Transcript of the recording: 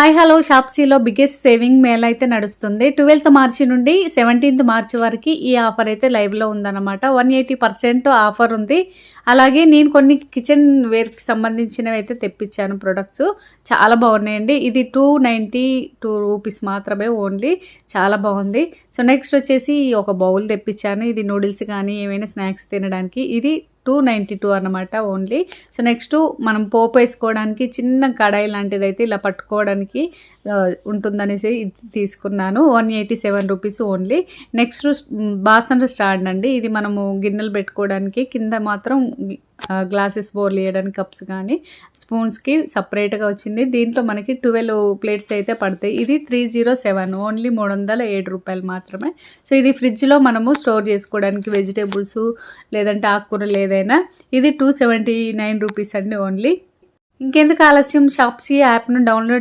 Hi hello షాప్సీలో biggest saving మేల్ అయితే నడుస్తుంది. 12th మార్చి నుండి 17th మార్చి వరకు ఈ ఆఫర్ అయితే లైవ్లో ఉందన్నమాట. 180% ఆఫర్ ఉంది. అలాగే నేను కొన్ని కిచెన్ వేర్కి సంబంధించినవి అయితే తెప్పించాను ప్రొడక్ట్స్. చాలా బాగున్నాయండి. ఇది 292 రూపీస్ మాత్రమే ఓన్లీ. చాలా బాగుంది. సో నెక్స్ట్ వచ్చేసి ఒక బౌల్ తెప్పించాను. ఇది నూడిల్స్ కానీ ఏమైనా స్నాక్స్ తినడానికి. ఇది 292 అన్నమాట ఓన్లీ. సో నెక్స్ట్ మనం పోపు వేసుకోవడానికి చిన్న కడాయి లాంటిది అయితే ఇలా పట్టుకోవడానికి ఉంటుందనేసి ఇది తీసుకున్నాను. 187 రూపీస్ ఓన్లీ. నెక్స్ట్ బాసన స్టాండ్ అండి. ఇది మనము గిన్నెలు పెట్టుకోవడానికి, కింద మాత్రం గ్లాసెస్ బౌల్ వేయడానికి కప్స్ కానీ స్పూన్స్కి సపరేట్గా వచ్చింది. దీంట్లో మనకి 12 ప్లేట్స్ అయితే పడతాయి. ఇది 307 ఓన్లీ 307 రూపాయలు మాత్రమే. సో ఇది ఫ్రిడ్జ్లో మనము స్టోర్ చేసుకోవడానికి వెజిటేబుల్స్ లేదంటే ఆకుకూరలు ఏదైనా. ఇది 279 రూపీస్ అండి ఓన్లీ. ఇంకెందుకు ఆలస్యం, షాప్సీ యాప్ను డౌన్లోడ్